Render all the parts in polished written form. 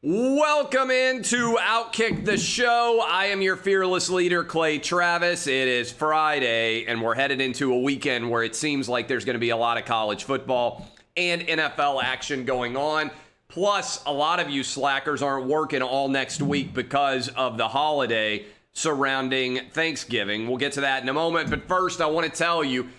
Welcome into OutKick the Show. I am your fearless leader, Clay Travis. It is Friday, and we're headed into a weekend where it seems like there's going to be a lot of college football and NFL action going on. Plus, a lot of you slackers aren't working all next week because of the holiday surrounding Thanksgiving. We'll get to that in a moment, but first, I want to tell you,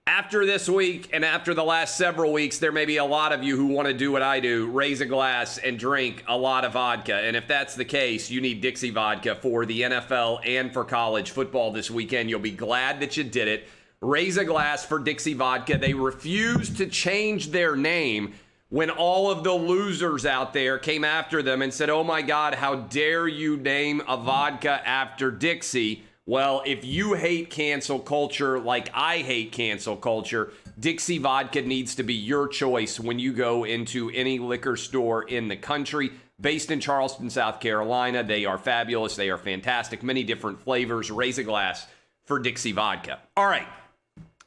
after this week and after the last several weeks, there may be a lot of you who want to do what I do, raise a glass and drink a lot of vodka. And if that's the case, you need Dixie Vodka for the NFL and for college football this weekend. You'll be glad that you did it. Raise a glass for Dixie Vodka. They refused to change their name when all of the losers out there came after them and said, oh my God, how dare you name a vodka after Dixie? Well, if you hate cancel culture like I hate cancel culture, Dixie Vodka needs to be your choice when you go into any liquor store in the country. Based in Charleston, South Carolina, they are fabulous. They are fantastic. Many different flavors. Raise a glass for Dixie Vodka. All right,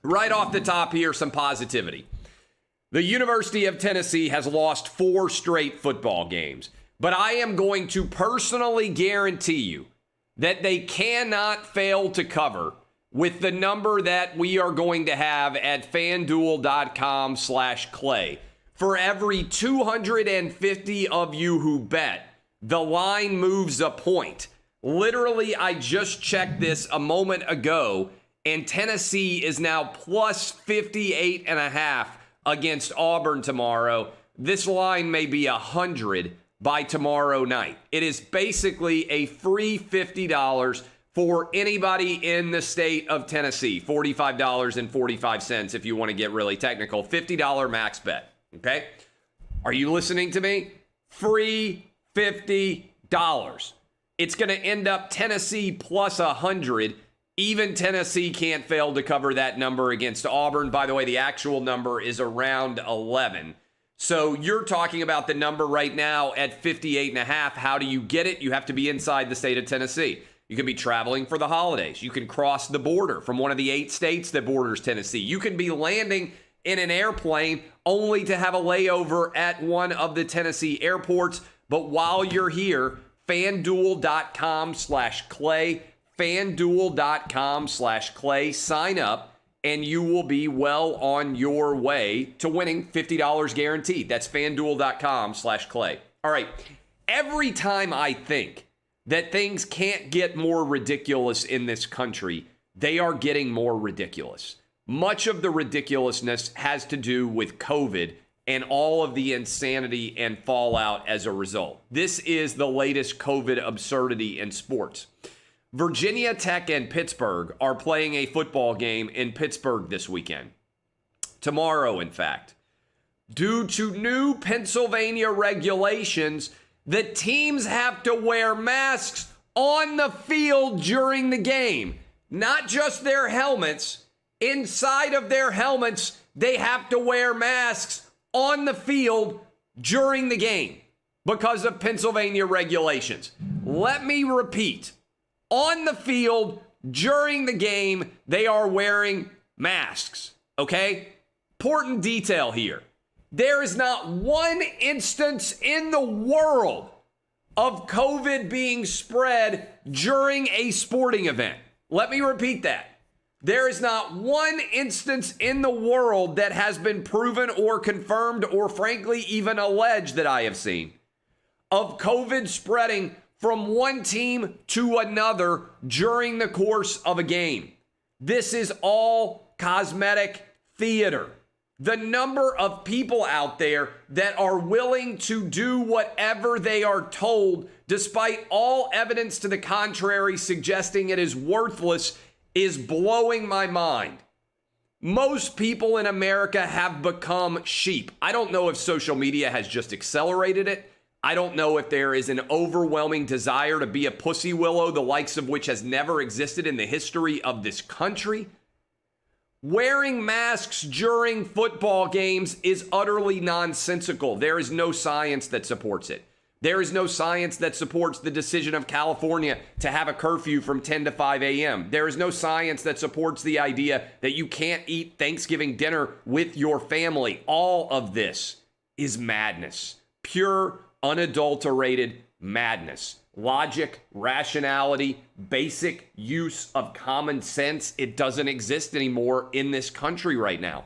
right off the top here, some positivity. The University of Tennessee has lost 4 straight football games, but I am going to personally guarantee you that they cannot fail to cover with the number that we are going to have at FanDuel.com/Clay. For every 250 of you who bet, the line moves a point. Literally, I just checked this a moment ago, and Tennessee is now plus 58.5 against Auburn tomorrow. This line may be 100 by tomorrow night. It is basically a free $50 for anybody in the state of Tennessee. $45.45 if you want to get really technical. $50 max bet, okay? Are you listening to me? Free $50. It's going to end up Tennessee plus 100. Even Tennessee can't fail to cover that number against Auburn. By the way, the actual number is around 11. So you're talking about the number right now at 58.5. How do you get it? You have to be inside the state of Tennessee. You can be traveling for the holidays. You can cross the border from one of the 8 states that borders Tennessee. You can be landing in an airplane only to have a layover at one of the Tennessee airports. But while you're here, FanDuel.com/Clay, FanDuel.com/Clay, sign up, and you will be well on your way to winning $50 guaranteed. That's FanDuel.com/Clay. All right. Every time I think that things can't get more ridiculous in this country, they are getting more ridiculous. Much of the ridiculousness has to do with COVID and all of the insanity and fallout as a result. This is the latest COVID absurdity in sports. Virginia Tech and Pittsburgh are playing a football game in Pittsburgh this weekend. Tomorrow, in fact. Due to new Pennsylvania regulations, the teams have to wear masks on the field during the game. Not just their helmets. Inside of their helmets, they have to wear masks on the field during the game because of Pennsylvania regulations. Let me repeat. On the field, during the game, they are wearing masks, okay? Important detail here. There is not one instance in the world of COVID being spread during a sporting event. Let me repeat that. There is not one instance in the world that has been proven or confirmed or frankly even alleged that I have seen of COVID spreading from one team to another during the course of a game. This is all cosmetic theater. The number of people out there that are willing to do whatever they are told, despite all evidence to the contrary suggesting it is worthless, is blowing my mind. Most people in America have become sheep. I don't know if social media has just accelerated it. I don't know if there is an overwhelming desire to be a pussy willow, the likes of which has never existed in the history of this country. Wearing masks during football games is utterly nonsensical. There is no science that supports it. There is no science that supports the decision of California to have a curfew from 10 to 5 a.m. There is no science that supports the idea that you can't eat Thanksgiving dinner with your family. All of this is madness. Pure unadulterated madness. Logic, rationality, basic use of common sense. It doesn't exist anymore in this country right now.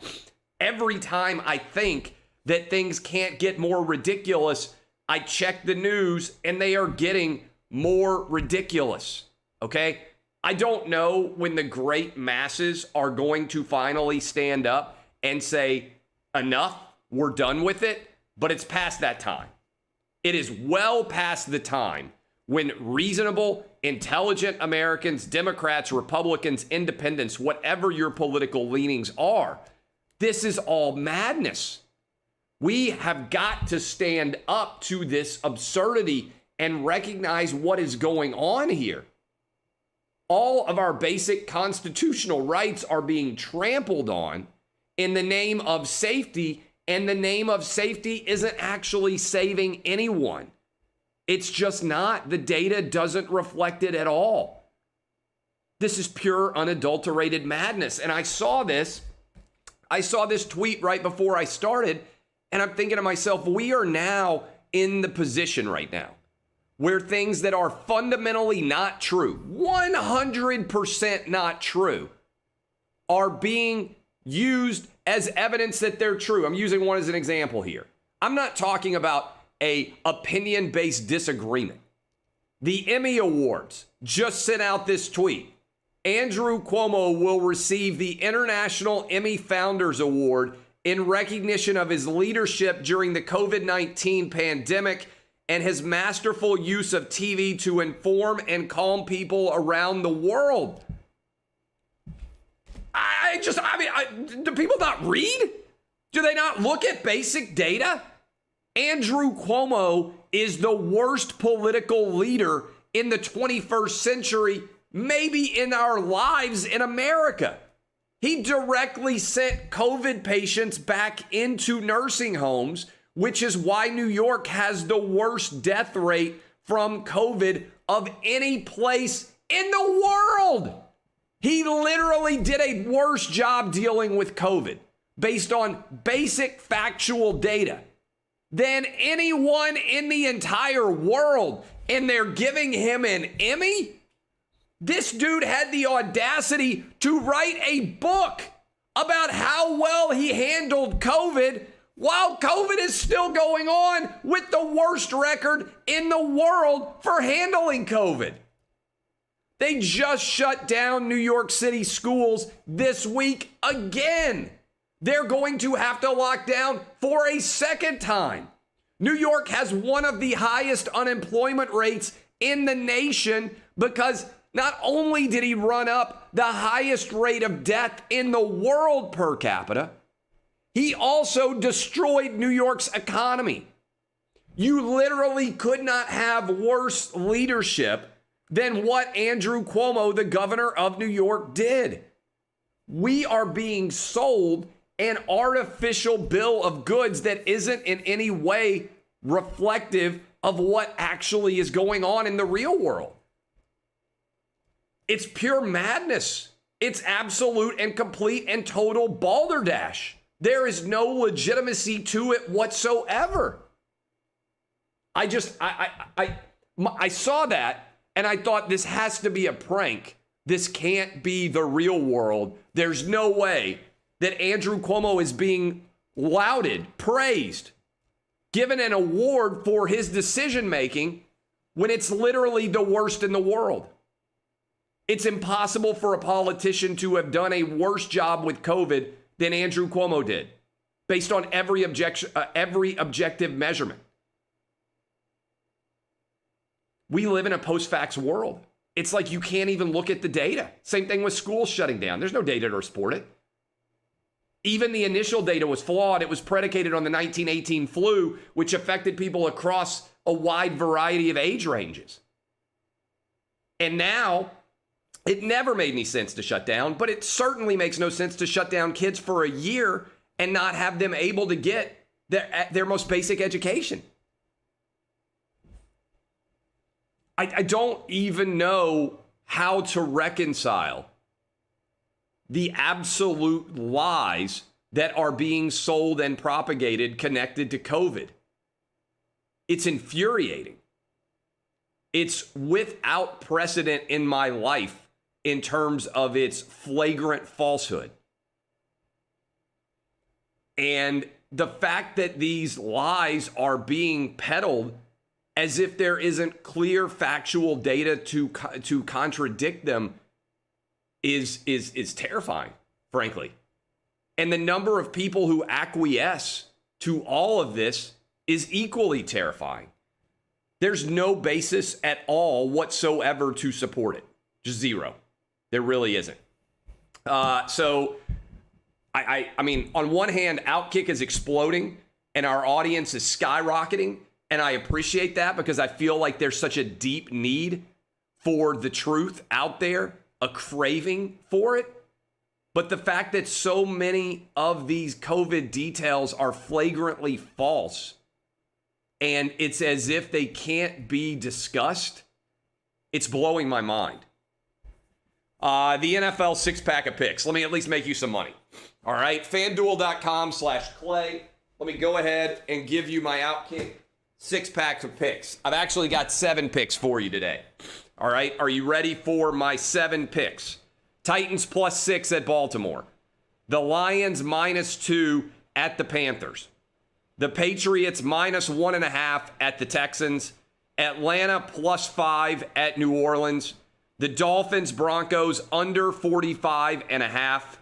Every time I think that things can't get more ridiculous, I check the news and they are getting more ridiculous. Okay? I don't know when the great masses are going to finally stand up and say, enough, we're done with it, but it's past that time. It is well past the time when reasonable, intelligent Americans, Democrats, Republicans, independents, whatever your political leanings are, this is all madness. We have got to stand up to this absurdity and recognize what is going on here. All of our basic constitutional rights are being trampled on in the name of safety, and the name of safety isn't actually saving anyone. It's just not. The data doesn't reflect it at all. This is pure unadulterated madness. And I saw this tweet right before I started, and I'm thinking to myself, we are now in the position right now where things that are fundamentally not true, 100% not true, are being used as evidence that they're true. I'm using one as an example here. I'm not talking about a opinion-based disagreement. The Emmy Awards just sent out this tweet. Andrew Cuomo will receive the International Emmy Founders Award in recognition of his leadership during the COVID-19 pandemic and his masterful use of TV to inform and calm people around the world. Do people not read? Do they not look at basic data? Andrew Cuomo is the worst political leader in the 21st century, maybe in our lives in America. He directly sent COVID patients back into nursing homes, which is why New York has the worst death rate from COVID of any place in the world. He literally did a worse job dealing with COVID based on basic factual data than anyone in the entire world. And they're giving him an Emmy? This dude had the audacity to write a book about how well he handled COVID while COVID is still going on with the worst record in the world for handling COVID. They just shut down New York City schools this week again. They're going to have to lock down for a second time. New York has one of the highest unemployment rates in the nation because not only did he run up the highest rate of death in the world per capita, he also destroyed New York's economy. You literally could not have worse leadership than what Andrew Cuomo, the governor of New York, did. We are being sold an artificial bill of goods that isn't in any way reflective of what actually is going on in the real world. It's pure madness. It's absolute and complete and total balderdash. There is no legitimacy to it whatsoever. I saw that and I thought, this has to be a prank. This can't be the real world. There's no way that Andrew Cuomo is being lauded, praised, given an award for his decision making when it's literally the worst in the world. It's impossible for a politician to have done a worse job with COVID than Andrew Cuomo did, based on every objective measurement. We live in a post-facts world. It's like you can't even look at the data. Same thing with schools shutting down. There's no data to support it. Even the initial data was flawed. It was predicated on the 1918 flu, which affected people across a wide variety of age ranges. And now, it never made any sense to shut down, but it certainly makes no sense to shut down kids for a year and not have them able to get their most basic education. I don't even know how to reconcile the absolute lies that are being sold and propagated connected to COVID. It's infuriating. It's without precedent in my life in terms of its flagrant falsehood. And the fact that these lies are being peddled as if there isn't clear factual data to contradict them is terrifying, frankly. And the number of people who acquiesce to all of this is equally terrifying. There's no basis at all whatsoever to support it. Just zero. There really isn't. So, I mean, on one hand, OutKick is exploding and our audience is skyrocketing. And I appreciate that because I feel like there's such a deep need for the truth out there, a craving for it. But the fact that so many of these COVID details are flagrantly false and it's as if they can't be discussed, it's blowing my mind. The NFL six-pack of picks. Let me at least make you some money. All right, FanDuel.com/Clay. Let me go ahead and give you my OutKick six-pack of picks. I've actually got 7 picks for you today. All right, are you ready for my 7 picks? Titans +6 at Baltimore. The Lions -2 at the Panthers. The Patriots -1.5 at the Texans. Atlanta +5 at New Orleans. The Dolphins Broncos under 45.5.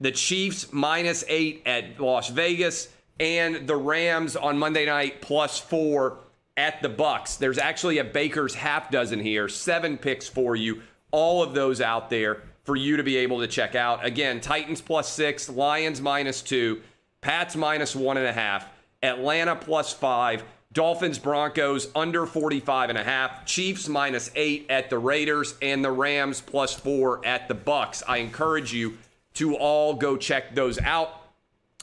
The Chiefs -8 at Las Vegas. And the Rams on Monday night +4 at the Bucs. There's actually a baker's half dozen here. 7 picks for you. All of those out there for you to be able to check out. Again, Titans +6, Lions -2, Pats -1.5, Atlanta +5, Dolphins Broncos under 45.5, Chiefs -8 at the Raiders, and the Rams +4 at the Bucs. I encourage you to all go check those out.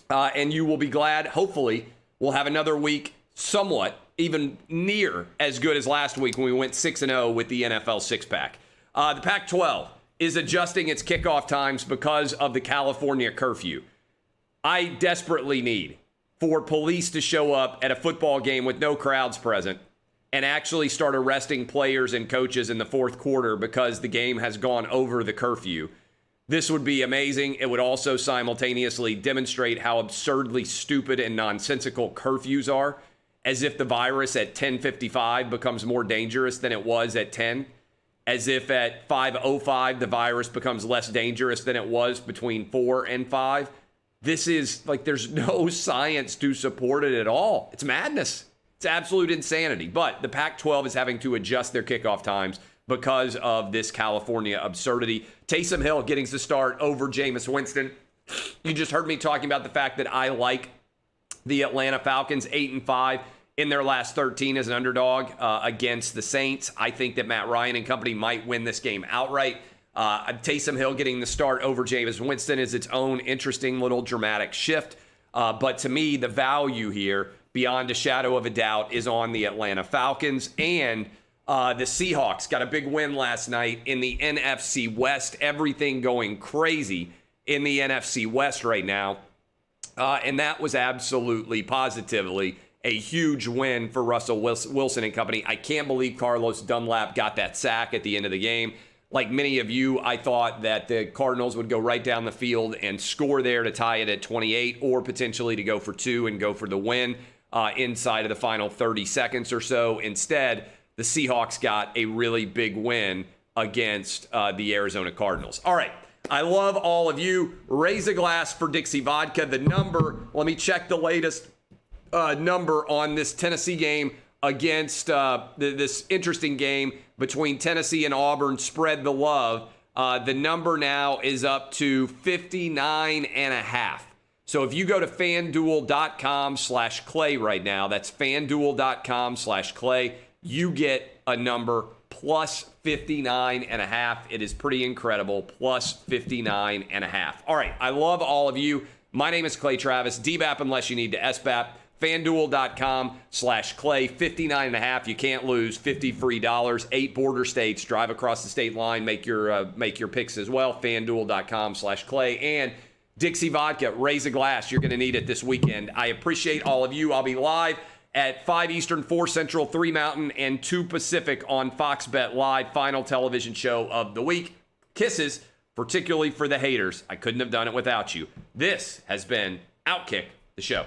And you will be glad, hopefully, we'll have another week somewhat, even near as good as last week when we went 6-0 with the NFL six-pack. The Pac-12 is adjusting its kickoff times because of the California curfew. I desperately need for police to show up at a football game with no crowds present and actually start arresting players and coaches in the fourth quarter because the game has gone over the curfew. This would be amazing. It would also simultaneously demonstrate how absurdly stupid and nonsensical curfews are, as if the virus at 10:55 becomes more dangerous than it was at 10, as if at 5:05 the virus becomes less dangerous than it was between 4 and 5. This is like there's no science to support it at all. It's madness. It's absolute insanity. But the Pac-12 is having to adjust their kickoff times because of this California absurdity. Taysom Hill getting the start over Jameis Winston. You just heard me talking about the fact that I like the Atlanta Falcons 8-5 in their last 13 as an underdog against the Saints. I think that Matt Ryan and company might win this game outright. Taysom Hill getting the start over Jameis Winston is its own interesting little dramatic shift. But to me, the value here, beyond a shadow of a doubt, is on the Atlanta Falcons. And the Seahawks got a big win last night in the NFC West. Everything going crazy in the NFC West right now. And that was absolutely, positively a huge win for Russell Wilson and company. I can't believe Carlos Dunlap got that sack at the end of the game. Like many of you, I thought that the Cardinals would go right down the field and score there to tie it at 28, or potentially to go for 2 and go for the win inside of the final 30 seconds or so. Instead, the Seahawks got a really big win against the Arizona Cardinals. All right. I love all of you. Raise a glass for Dixie Vodka. The number, let me check the latest number on this Tennessee game against this interesting game between Tennessee and Auburn. Spread the love. The number now is up to 59.5. So if you go to FanDuel.com/Clay right now, that's FanDuel.com/Clay, you get a number plus 59.5. It is pretty incredible. Plus 59.5. All right. I love all of you. My name is Clay Travis. DBAP unless you need to SBAP. FanDuel.com/Clay. 59.5. You can't lose. 50 free dollars. 8 border states. Drive across the state line. Make your picks as well. FanDuel.com/Clay. And Dixie Vodka. Raise a glass. You're going to need it this weekend. I appreciate all of you. I'll be live at 5 Eastern, 4 Central, 3 Mountain, and 2 Pacific on Fox Bet Live, final television show of the week. Kisses, particularly for the haters. I couldn't have done it without you. This has been OutKick the Show.